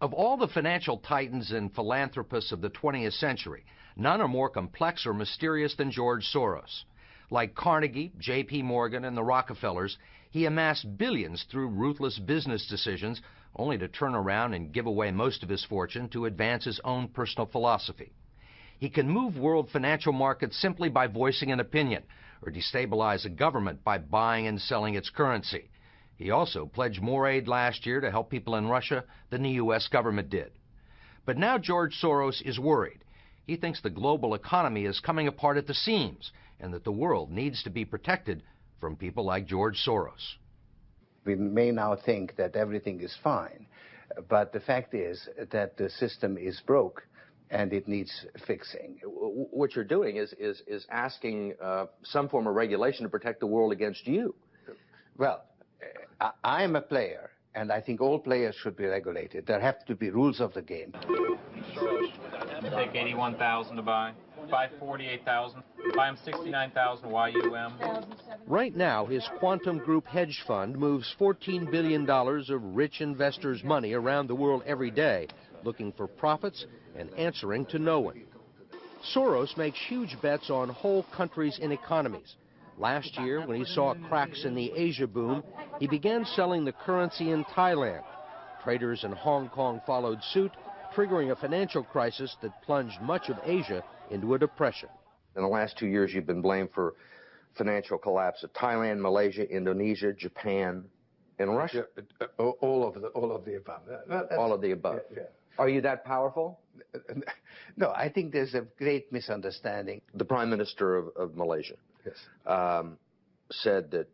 Of all the financial titans and philanthropists of the 20th century, none are more complex or mysterious than George Soros. Like Carnegie, J.P. Morgan, and the Rockefellers, he amassed billions through ruthless business decisions, only to turn around and give away most of his fortune to advance his own personal philosophy. He can move world financial markets simply by voicing an opinion, or destabilize a government by buying and selling its currency. He also pledged more aid last year to help people in Russia than the U.S. government did. But now George Soros is worried. He thinks the global economy is coming apart at the seams, and that the world needs to be protected from people like George Soros. We may now think that everything is fine, but the fact is that the system is broke and it needs fixing. What you're doing is asking some form of regulation to protect the world against you. Well, I am a player, and I think all players should be regulated. There have to be rules of the game. Take 81,000 to buy. Buy 48,000. Buy him 69,000 YUM. Right now, his Quantum Group hedge fund moves $14 billion of rich investors' money around the world every day, looking for profits and answering to no one. Soros makes huge bets on whole countries and economies. Last year, when he saw cracks in the Asia boom, he began selling the currency in Thailand. Traders in Hong Kong followed suit, triggering a financial crisis that plunged much of Asia into a depression. In the last 2 years, you've been blamed for financial collapse of Thailand, Malaysia, Indonesia, Japan, and Russia. Yeah, all of the above. All of the above. Yeah. Are you that powerful? No, I think there's a great misunderstanding. The Prime Minister of Malaysia, yes, said that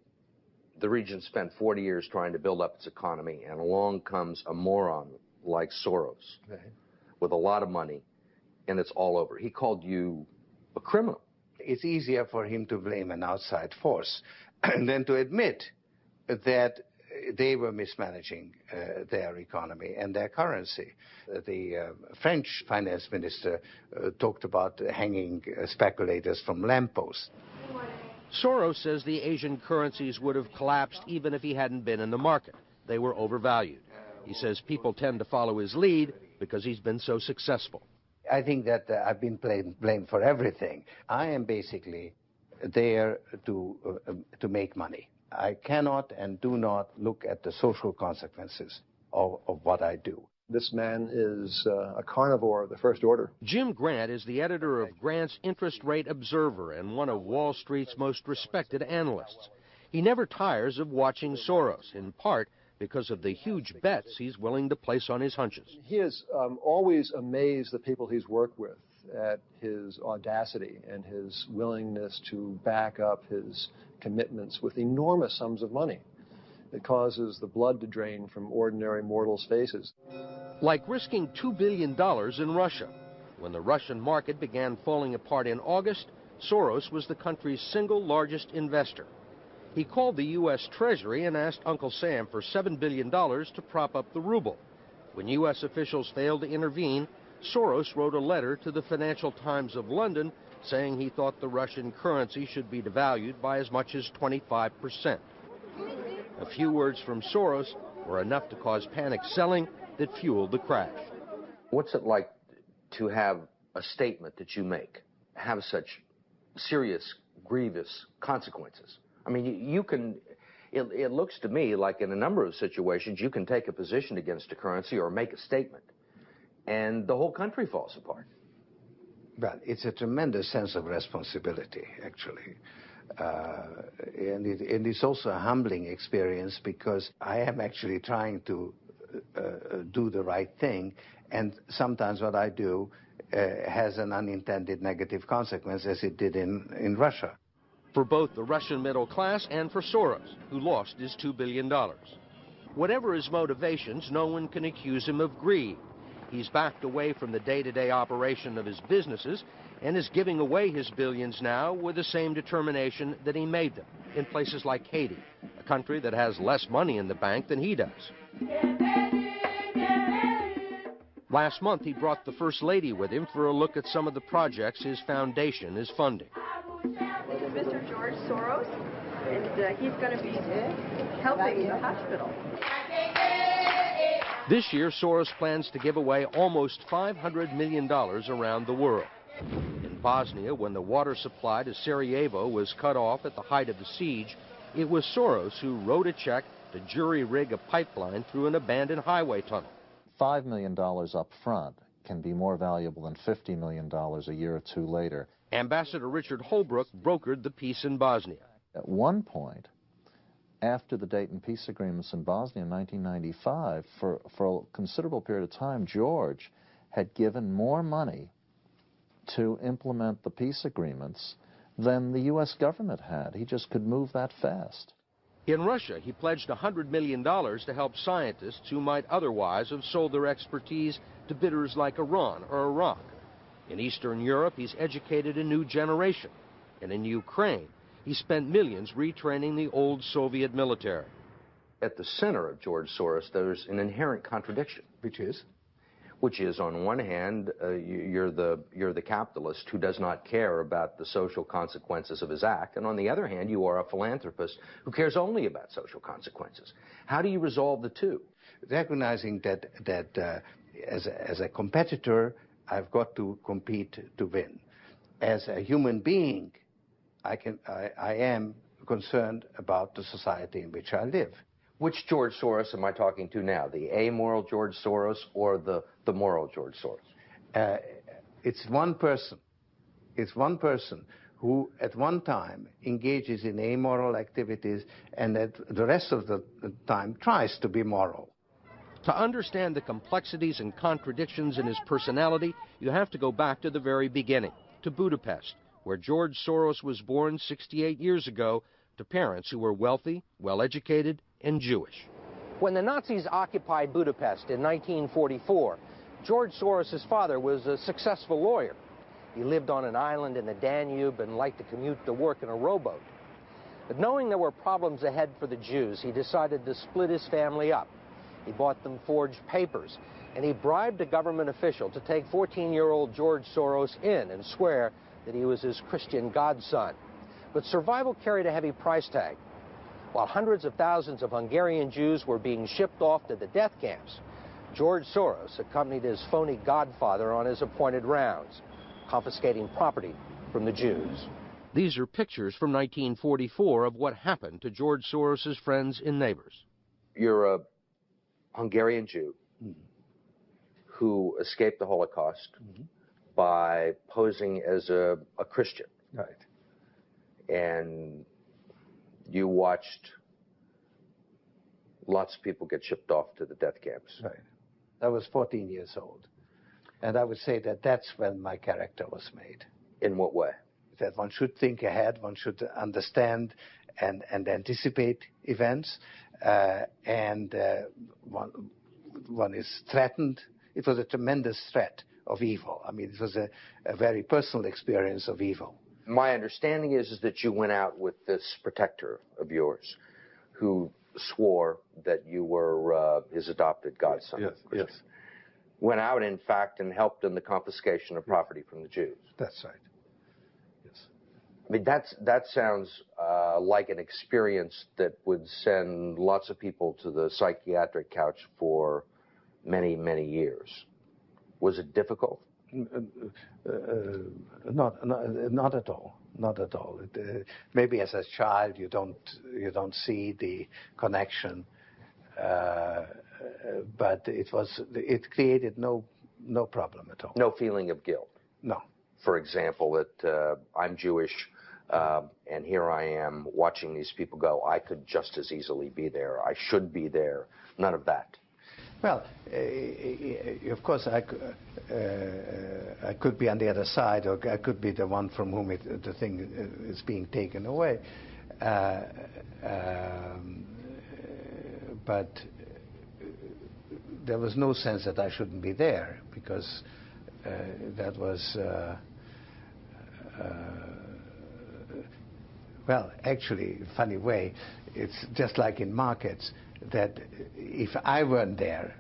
the region spent 40 years trying to build up its economy, and along comes a moron like Soros, right, with a lot of money, and it's all over. He called you a criminal. It's easier for him to blame an outside force than to admit that they were mismanaging their economy and their currency. The French finance minister talked about hanging speculators from lampposts. Soros says the Asian currencies would have collapsed even if he hadn't been in the market. They were overvalued. He says people tend to follow his lead because he's been so successful. I think that I've been blamed for everything. I am basically there to make money. I cannot and do not look at the social consequences of what I do. This man is a carnivore of the first order. Jim Grant is the editor of Grant's Interest Rate Observer and one of Wall Street's most respected analysts. He never tires of watching Soros, in part because of the huge bets he's willing to place on his hunches. He has always amazed the people he's worked with at his audacity and his willingness to back up his commitments with enormous sums of money. It causes the blood to drain from ordinary mortals' faces. Like risking $2 billion in Russia. When the Russian market began falling apart in August, Soros was the country's single largest investor. He called the U.S. Treasury and asked Uncle Sam for $7 billion to prop up the ruble. When U.S. officials failed to intervene, Soros wrote a letter to the Financial Times of London saying he thought the Russian currency should be devalued by as much as 25%. A few words from Soros were enough to cause panic selling that fueled the crash. What's it like to have a statement that you make have such serious, grievous consequences? I mean, you can, it looks to me like in a number of situations, you can take a position against a currency or make a statement, and the whole country falls apart. Well, it's a tremendous sense of responsibility, actually. And it's also a humbling experience because I am actually trying to do the right thing, and sometimes what I do has an unintended negative consequence, as it did in Russia. For both the Russian middle class and for Soros, who lost his $2 billion. Whatever his motivations, no one can accuse him of greed. He's backed away from the day-to-day operation of his businesses and is giving away his billions now with the same determination that he made them in places like Haiti, a country that has less money in the bank than he does. Last month, he brought the First Lady with him for a look at some of the projects his foundation is funding. This is Mr. George Soros, and he's going to be helping the hospital. This year, Soros plans to give away almost $500 million around the world. In Bosnia, when the water supply to Sarajevo was cut off at the height of the siege, it was Soros who wrote a check to jury-rig a pipeline through an abandoned highway tunnel. $5 million up front can be more valuable than $50 million a year or two later. Ambassador Richard Holbrooke brokered the peace in Bosnia. At one point, after the Dayton peace agreements in Bosnia in 1995, for a considerable period of time, George had given more money to implement the peace agreements than the U.S. government had. He just could move that fast. In Russia, he pledged $100 million to help scientists who might otherwise have sold their expertise to bidders like Iran or Iraq. In Eastern Europe, he's educated a new generation. And in Ukraine, he spent millions retraining the old Soviet military. At the center of George Soros, there's an inherent contradiction. Which is, on one hand, you're the capitalist who does not care about the social consequences of his act, and on the other hand, you are a philanthropist who cares only about social consequences. How do you resolve the two? Recognizing that as a competitor, I've got to compete to win. As a human being, I am concerned about the society in which I live. Which George Soros am I talking to now? The amoral George Soros or the moral George Soros? It's one person. It's one person who at one time engages in amoral activities and at the rest of the time tries to be moral. To understand the complexities and contradictions in his personality, you have to go back to the very beginning, to Budapest, where George Soros was born 68 years ago to parents who were wealthy, well-educated, and Jewish. When the Nazis occupied Budapest in 1944, George Soros' father was a successful lawyer. He lived on an island in the Danube and liked to commute to work in a rowboat. But knowing there were problems ahead for the Jews, he decided to split his family up. He bought them forged papers, and he bribed a government official to take 14-year-old George Soros in and swear that he was his Christian godson. But survival carried a heavy price tag. While hundreds of thousands of Hungarian Jews were being shipped off to the death camps, George Soros accompanied his phony godfather on his appointed rounds, confiscating property from the Jews. These are pictures from 1944 of what happened to George Soros' friends and neighbors. You're a Hungarian Jew who escaped the Holocaust by posing as a Christian. Right. And you watched lots of people get shipped off to the death camps. Right. I was 14 years old. And I would say that that's when my character was made. In what way? That one should think ahead, one should understand and anticipate events, and one is threatened. It was a tremendous threat of evil. I mean, it was a very personal experience of evil. My understanding is that you went out with this protector of yours who swore that you were his adopted godson. Yes. Went out, in fact, and helped in the confiscation of property from the Jews. That's right. Yes. I mean, that sounds like an experience that would send lots of people to the psychiatric couch for many, many years. Was it difficult? Not at all. Not at all. Maybe as a child you don't see the connection, but it created no problem at all. No feeling of guilt. No. For example, that I'm Jewish, and here I am watching these people go. I could just as easily be there. I should be there. None of that. Well, of course, I could be on the other side, or I could be the one from whom the thing is being taken away. But there was no sense that I shouldn't be there, because that was, well, actually, funny way, it's just like in markets, that if I weren't there,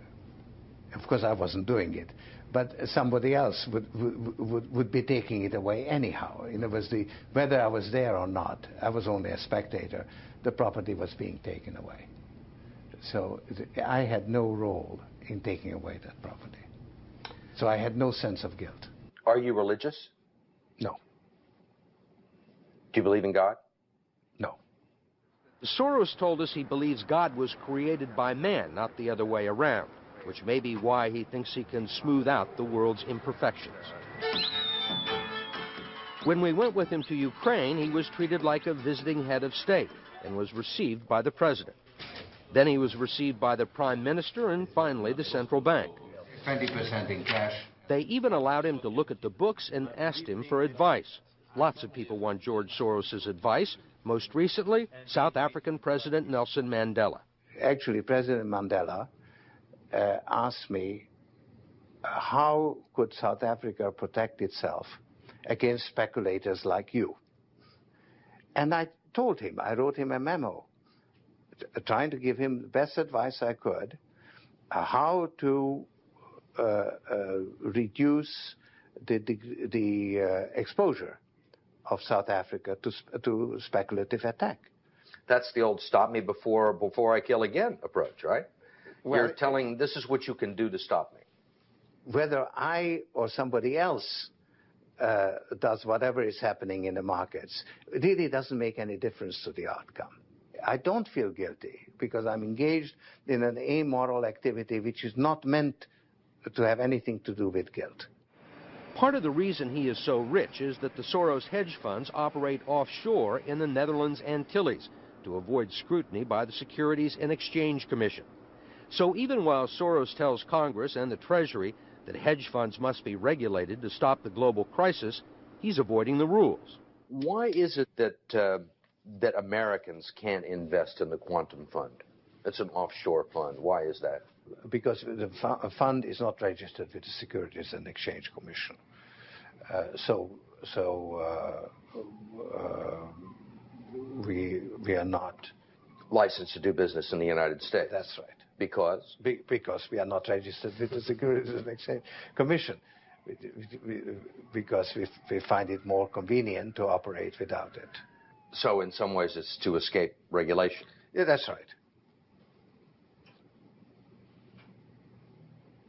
of course I wasn't doing it, but somebody else would be taking it away anyhow. In other words, whether I was there or not, I was only a spectator. The property was being taken away. So I had no role in taking away that property. So I had no sense of guilt. Are you religious? No. Do you believe in God? No. Soros told us he believes God was created by man, not the other way around, which may be why he thinks he can smooth out the world's imperfections. When we went with him to Ukraine, he was treated like a visiting head of state and was received by the president. Then he was received by the prime minister and finally the central bank. 20% in cash. They even allowed him to look at the books and asked him for advice. Lots of people want George Soros' advice. Most recently, South African President Nelson Mandela. Actually, President Mandela asked me, how could South Africa protect itself against speculators like you? And I told him, I wrote him a memo, trying to give him the best advice I could, how to reduce the exposure of South Africa to speculative attack. That's the old stop me before I kill again approach, right? Well, you're telling this is what you can do to stop me. Whether I or somebody else does whatever is happening in the markets, it really doesn't make any difference to the outcome. I don't feel guilty because I'm engaged in an amoral activity which is not meant to have anything to do with guilt. Part of the reason he is so rich is that the Soros hedge funds operate offshore in the Netherlands Antilles to avoid scrutiny by the Securities and Exchange Commission. So even while Soros tells Congress and the Treasury that hedge funds must be regulated to stop the global crisis, he's avoiding the rules. Why is it that Americans can't invest in the quantum fund? It's an offshore fund. Why is that? Because the fund is not registered with the Securities and Exchange Commission. We are not licensed to do business in the United States. That's right. Because? Because we are not registered with the Securities and Exchange Commission. Because we find it more convenient to operate without it. So in some ways it's to escape regulation. Yeah, that's right.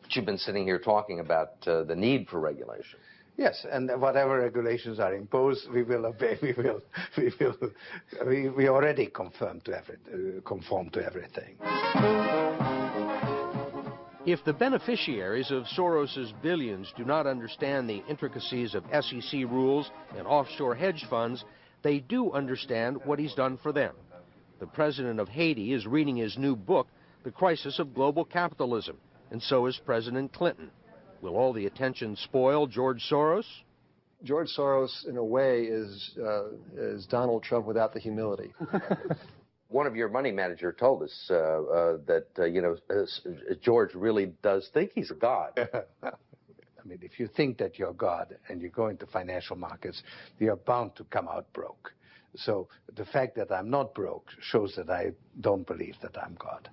But you've been sitting here talking about the need for regulation. Yes, and whatever regulations are imposed, we will obey. We already conform to everything. If the beneficiaries of Soros's billions do not understand the intricacies of SEC rules and offshore hedge funds, they do understand what he's done for them. The president of Haiti is reading his new book, The Crisis of Global Capitalism, and so is President Clinton. Will all the attention spoil George Soros? George Soros, in a way, is Donald Trump without the humility. One of your money manager told us that George really does think he's a god. I mean, if you think that you're God and you go into financial markets, you're bound to come out broke. So the fact that I'm not broke shows that I don't believe that I'm God.